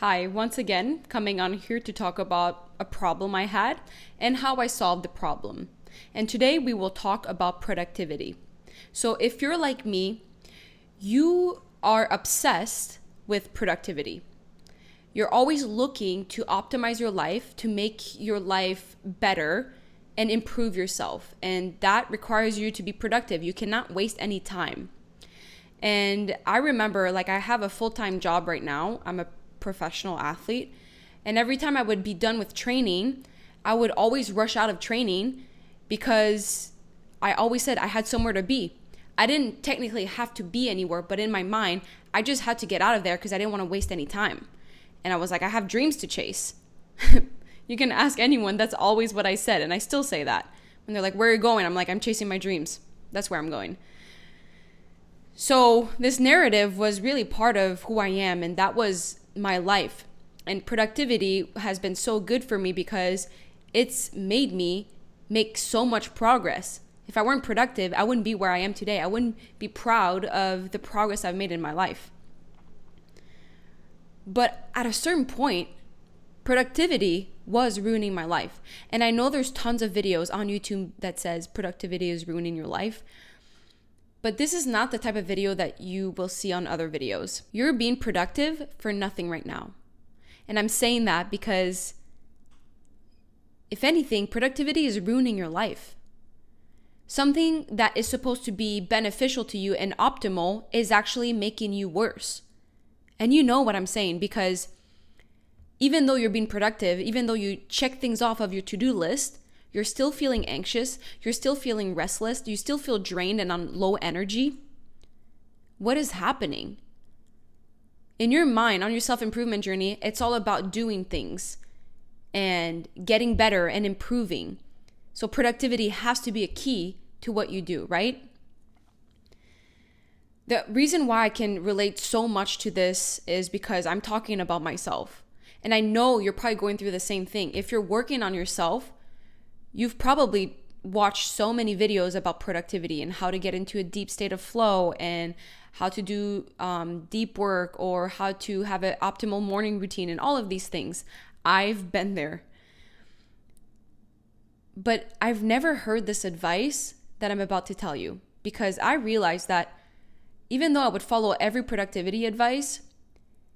Hi, once again, coming on here to talk about a problem I had and how I solved the problem. And today we will talk about productivity. So, if you're like me, you are obsessed with productivity. You're always looking to optimize your life, to make your life better and improve yourself. And that requires you to be productive. You cannot waste any time. And I remember, I have a full-time job right now. I'm a professional athlete. And every time I would be done with training, I would always rush out of training because I always said I had somewhere to be. I didn't technically have to be anywhere, but in my mind, I just had to get out of there because I didn't want to waste any time. And I was like, I have dreams to chase. You can ask anyone. That's always what I said. And I still say that. When they're like, where are you going? I'm like, I'm chasing my dreams. That's where I'm going. So this narrative was really part of who I am, and that was my life. And productivity has been so good for me because it's made me make so much progress. If I weren't productive, I wouldn't be where I am today. I wouldn't be proud of the progress I've made in my life. But at a certain point, productivity was ruining my life. And I know there's tons of videos on YouTube that says productivity is ruining your life. But this is not the type of video that you will see on other videos. You're being productive for nothing right now. And I'm saying that because, if anything, productivity is ruining your life. Something that is supposed to be beneficial to you and optimal is actually making you worse. And you know what I'm saying, because even though you're being productive, even though you check things off of your to-do list, you're still feeling anxious, you're still feeling restless, you still feel drained and on low energy. What is happening? In your mind, on your self-improvement journey, it's all about doing things and getting better and improving. So productivity has to be a key to what you do, right? The reason why I can relate so much to this is because I'm talking about myself. And I know you're probably going through the same thing. If you're working on yourself, you've probably watched so many videos about productivity and how to get into a deep state of flow and how to do deep work or how to have an optimal morning routine and all of these things. I've been there. But I've never heard this advice that I'm about to tell you, because I realized that even though I would follow every productivity advice,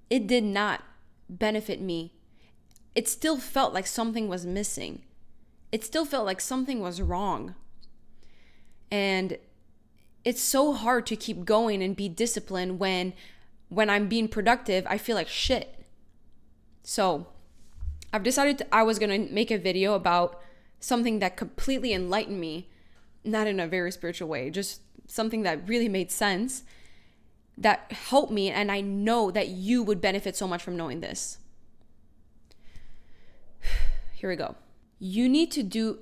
it did not benefit me. It still felt like something was missing. It still felt like something was wrong. And it's so hard to keep going and be disciplined when I'm being productive, I feel like shit. So I've decided I was going to make a video about something that completely enlightened me, not in a very spiritual way, just something that really made sense, that helped me, and I know that you would benefit so much from knowing this. Here we go. You need to do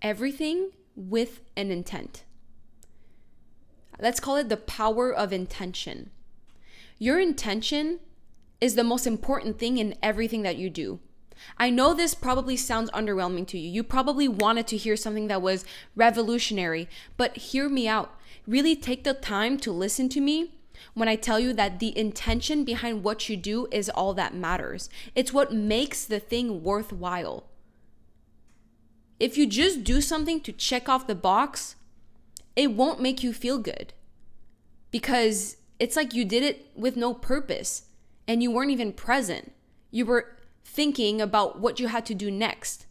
everything with an intent. Let's call it the power of intention. Your intention is the most important thing in everything that you do. I know this probably sounds underwhelming to you. You probably wanted to hear something that was revolutionary, but hear me out. Really take the time to listen to me when I tell you that the intention behind what you do is all that matters. It's what makes the thing worthwhile. If you just do something to check off the box, it won't make you feel good, because it's like you did it with no purpose and you weren't even present. You were thinking about what you had to do next.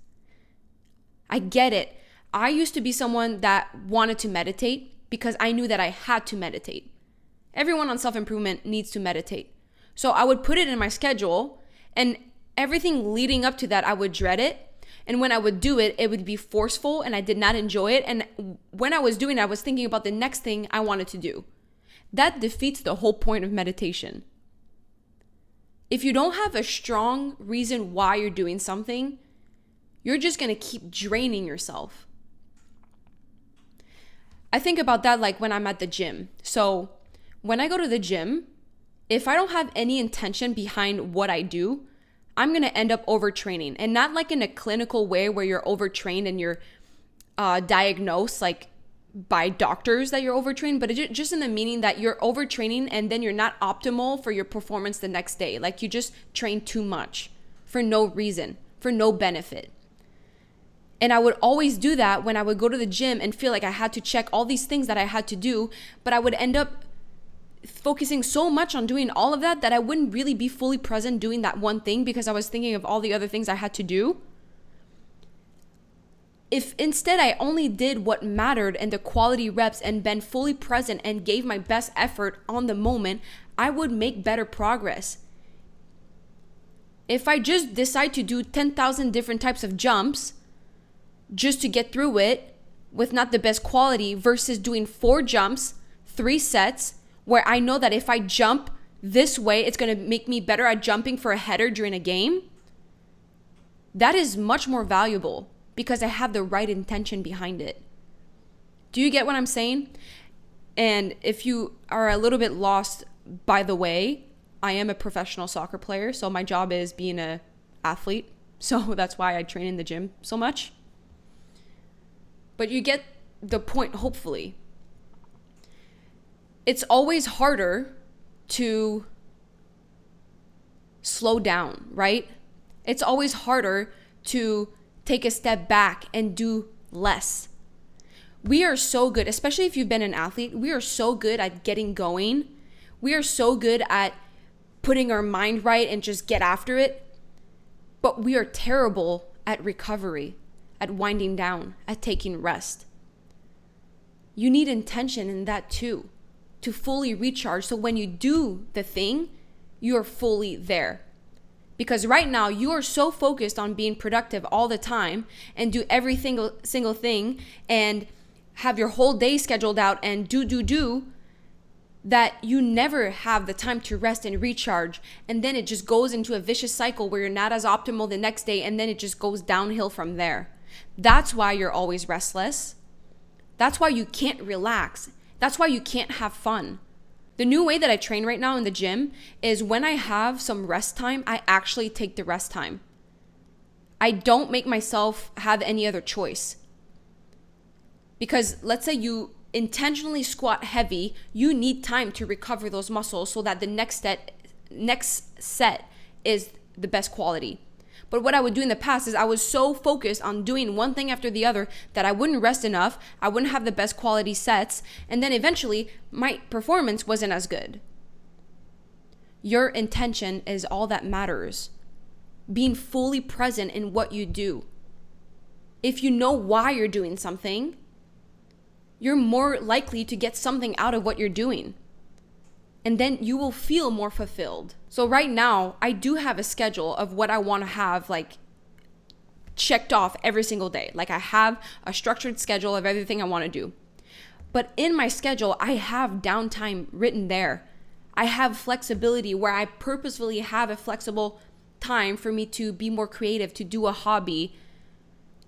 I get it. I used to be someone that wanted to meditate because I knew that I had to meditate. Everyone on self-improvement needs to meditate. So I would put it in my schedule, and everything leading up to that, I would dread it. And when I would do it, it would be forceful and I did not enjoy it. And when I was doing it, I was thinking about the next thing I wanted to do. That defeats the whole point of meditation. If you don't have a strong reason why you're doing something, you're just going to keep draining yourself. I think about that like when I'm at the gym. So when I go to the gym, if I don't have any intention behind what I do, I'm going to end up overtraining. And not like in a clinical way where you're overtrained and you're diagnosed like by doctors that you're overtrained, but just in the meaning that you're overtraining and then you're not optimal for your performance the next day. Like you just train too much for no reason, for no benefit. And I would always do that when I would go to the gym and feel like I had to check all these things that I had to do, but I would end up focusing so much on doing all of that that I wouldn't really be fully present doing that one thing because I was thinking of all the other things I had to do. If instead I only did what mattered and the quality reps and been fully present and gave my best effort on the moment, I would make better progress. If I just decide to do 10,000 different types of jumps just to get through it with not the best quality versus doing 4 jumps, 3 sets, where I know that if I jump this way, it's going to make me better at jumping for a header during a game, that is much more valuable because I have the right intention behind it. Do you get what I'm saying? And if you are a little bit lost, by the way, I am a professional soccer player, so my job is being an athlete. So that's why I train in the gym so much. But you get the point, hopefully. It's always harder to slow down, right? It's always harder to take a step back and do less. We are so good, especially if you've been an athlete, we are so good at getting going. We are so good at putting our mind right and just get after it. But we are terrible at recovery, at winding down, at taking rest. You need intention in that too, to fully recharge. So when you do the thing, you're fully there. Because right now you are so focused on being productive all the time and do every single thing and have your whole day scheduled out and do that you never have the time to rest and recharge. And then it just goes into a vicious cycle where you're not as optimal the next day, and then it just goes downhill from there. That's why you're always restless. That's why you can't relax. That's why you can't have fun. The new way that I train right now in the gym is when I have some rest time, I actually take the rest time. I don't make myself have any other choice. Because let's say you intentionally squat heavy, you need time to recover those muscles so that the next set is the best quality. But what I would do in the past is I was so focused on doing one thing after the other that I wouldn't rest enough, I wouldn't have the best quality sets, and then eventually my performance wasn't as good. Your intention is all that matters. Being fully present in what you do. If you know why you're doing something, you're more likely to get something out of what you're doing. And then you will feel more fulfilled. So right now, I do have a schedule of what I want to have checked off every single day. Like I have a structured schedule of everything I want to do. But in my schedule, I have downtime written there. I have flexibility where I purposefully have a flexible time for me to be more creative, to do a hobby.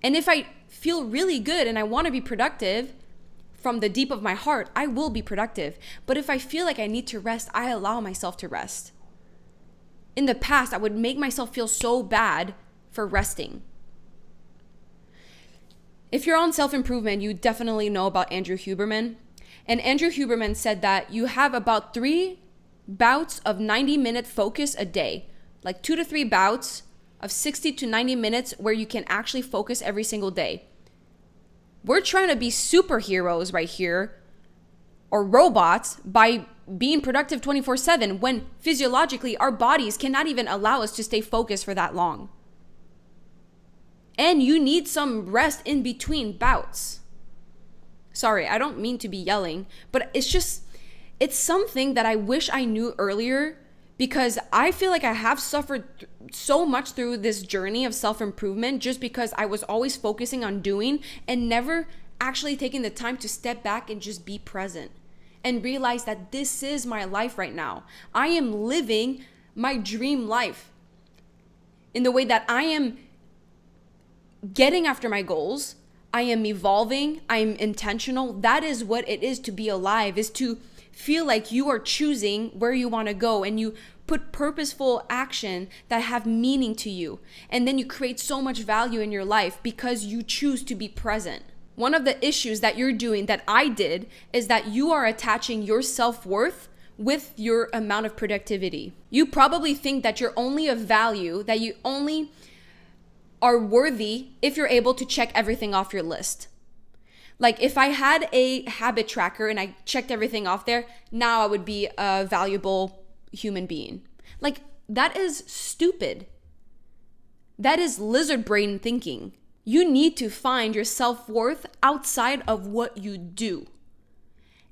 And if I feel really good and I want to be productive, from the deep of my heart, I will be productive. But if I feel like I need to rest, I allow myself to rest. In the past, I would make myself feel so bad for resting. If you're on self-improvement, you definitely know about Andrew Huberman. And Andrew Huberman said that you have about 3 bouts of 90-minute focus a day. Like 2 to 3 bouts of 60 to 90 minutes where you can actually focus every single day. We're trying to be superheroes right here, or robots, by being productive 24/7 when physiologically our bodies cannot even allow us to stay focused for that long. And you need some rest in between bouts. Sorry, I don't mean to be yelling, but it's something that I wish I knew earlier, because I feel like I have suffered so much through this journey of self-improvement just because I was always focusing on doing and never actually taking the time to step back and just be present and realize that this is my life right now. I am living my dream life in the way that I am getting after my goals. I am evolving. I am intentional. That is what it is to be alive, is to feel like you are choosing where you want to go, and you put purposeful action that have meaning to you. And then you create so much value in your life because you choose to be present. one of the issues that you're doing, that I did, is that you are attaching your self-worth with your amount of productivity. You probably think that you're only of value, that you only are worthy if you're able to check everything off your list. Like if I had a habit tracker and I checked everything off there, now I would be a valuable human being. Like that is stupid. That is lizard brain thinking. You need to find your self-worth outside of what you do.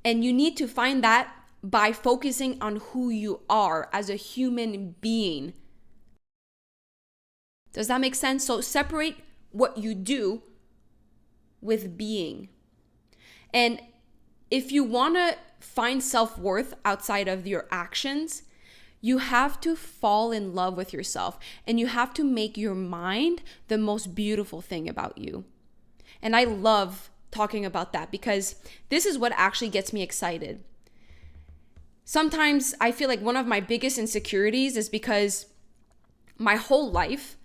And you need to find that by focusing on who you are as a human being. Does that make sense? So separate what you do with being. And if you want to find self-worth outside of your actions, you have to fall in love with yourself, and you have to make your mind the most beautiful thing about you. And I love talking about that because this is what actually gets me excited. Sometimes I feel like one of my biggest insecurities is because my whole life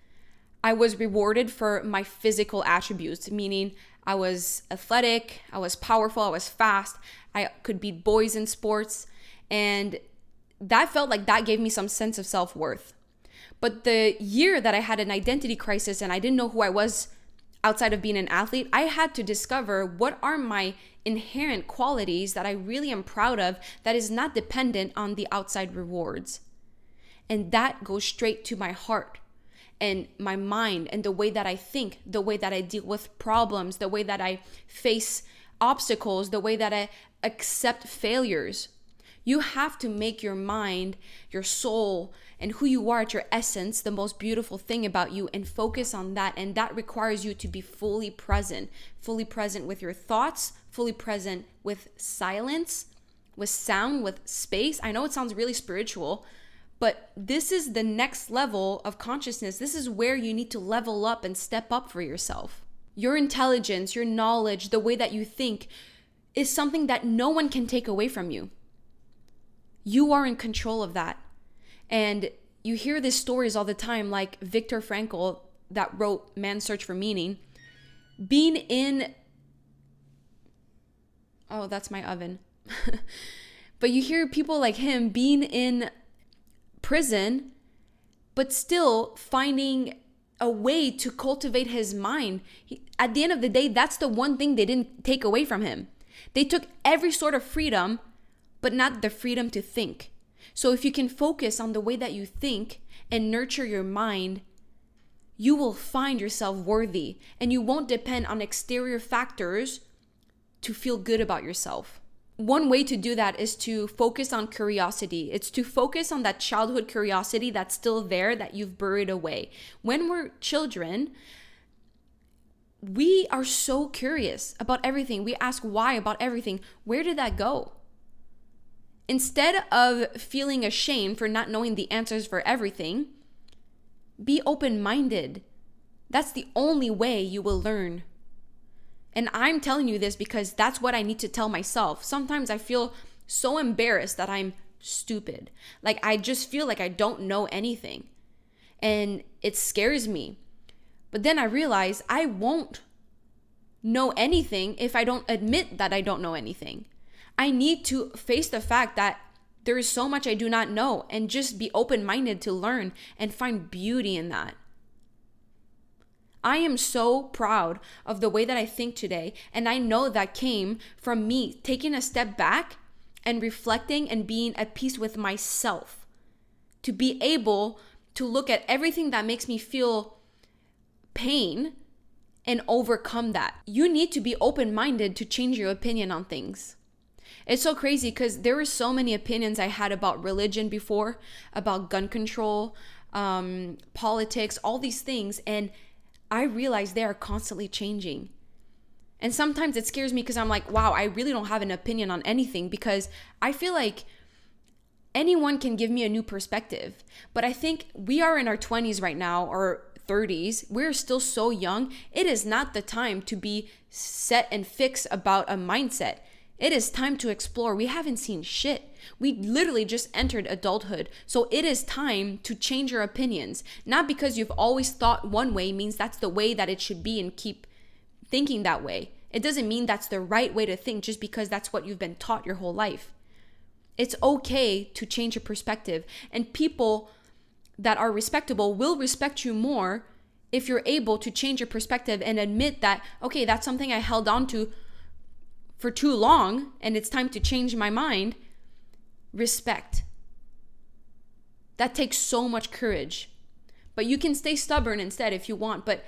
I was rewarded for my physical attributes, meaning I was athletic, I was powerful, I was fast, I could beat boys in sports, and that felt like that gave me some sense of self-worth. But the year that I had an identity crisis and I didn't know who I was outside of being an athlete, I had to discover what are my inherent qualities that I really am proud of that is not dependent on the outside rewards. And that goes straight to my heart and my mind and the way that I think, the way that I deal with problems, the way that I face obstacles, the way that I accept failures. You have to make your mind, your soul, and who you are at your essence the most beautiful thing about you and focus on that. And that requires you to be fully present with your thoughts, fully present with silence, with sound, with space. I know it sounds really spiritual, but this is the next level of consciousness. This is where you need to level up and step up for yourself. Your intelligence, your knowledge, the way that you think is something that no one can take away from you. You are in control of that. And you hear these stories all the time, like Viktor Frankl that wrote Man's Search for Meaning. Oh, that's my oven. But you hear people like him being in prison, but still finding a way to cultivate his mind. At the end of the day, that's the one thing they didn't take away from him. They took every sort of freedom, but not the freedom to think. So if you can focus on the way that you think and nurture your mind, you will find yourself worthy and you won't depend on exterior factors to feel good about yourself. One way to do that is to focus on curiosity. It's to focus on that childhood curiosity that's still there that you've buried away. When we're children, we are so curious about everything. We ask why about everything. Where did that go? Instead of feeling ashamed for not knowing the answers for everything, be open-minded. That's the only way you will learn. And I'm telling you this because that's what I need to tell myself. Sometimes I feel so embarrassed that I'm stupid. Like I just feel like I don't know anything. And it scares me. But then I realize I won't know anything if I don't admit that I don't know anything. I need to face the fact that there is so much I do not know and just be open-minded to learn and find beauty in that. I am so proud of the way that I think today, and I know that came from me taking a step back and reflecting and being at peace with myself, to be able to look at everything that makes me feel pain and overcome that. You need to be open-minded to change your opinion on things. It's so crazy because there were so many opinions I had about religion before, about gun control, politics, all these things, and I realize they are constantly changing. And sometimes it scares me because I'm like, wow, I really don't have an opinion on anything because I feel like anyone can give me a new perspective. But I think we are in our 20s right now, or 30s. We're still so young. It is not the time to be set and fixed about a mindset. It is time to explore. We haven't seen shit. We literally just entered adulthood. So it is time to change your opinions. Not because you've always thought one way means that's the way that it should be and keep thinking that way. It doesn't mean that's the right way to think just because that's what you've been taught your whole life. It's okay to change your perspective, and people that are respectable will respect you more if you're able to change your perspective and admit that, okay, that's something I held on to for too long and it's time to change my mind. Respect. That takes so much courage. But you can stay stubborn instead if you want, but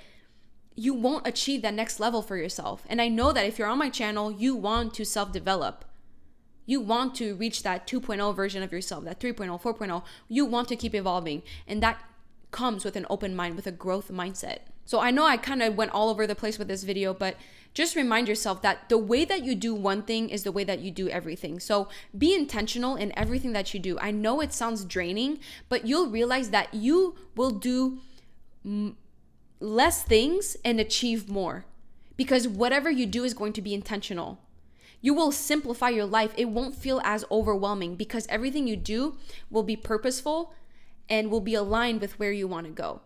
you won't achieve that next level for yourself. And I know that if you're on my channel, you want to self-develop. You want to reach that 2.0 version of yourself, that 3.0, 4.0. You want to keep evolving. And that comes with an open mind, with a growth mindset. So I know I kind of went all over the place with this video, but just remind yourself that the way that you do one thing is the way that you do everything. So be intentional in everything that you do. I know it sounds draining, but you'll realize that you will do less things and achieve more, because whatever you do is going to be intentional. You will simplify your life. It won't feel as overwhelming because everything you do will be purposeful and will be aligned with where you want to go.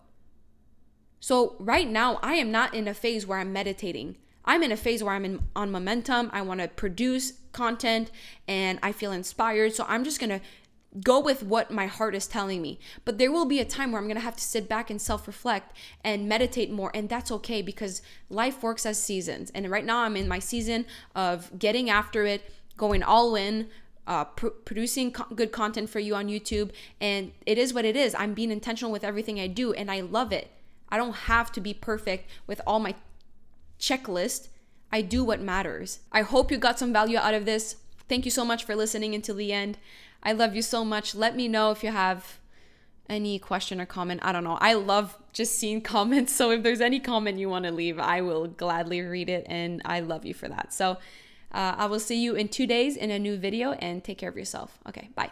So right now, I am not in a phase where I'm meditating. I'm in a phase where I'm on momentum. I want to produce content and I feel inspired. So I'm just going to go with what my heart is telling me. But there will be a time where I'm going to have to sit back and self-reflect and meditate more. And that's okay, because life works as seasons. And right now I'm in my season of getting after it, going all in, producing good content for you on YouTube. And it is what it is. I'm being intentional with everything I do and I love it. I don't have to be perfect with all my checklist. I do what matters. I hope you got some value out of this. Thank you so much for listening until the end. I love you so much. Let me know if you have any question or comment. I don't know. I love just seeing comments. So if there's any comment you want to leave, I will gladly read it. And I love you for that. So I will see you in 2 days in a new video, and take care of yourself. Okay, bye.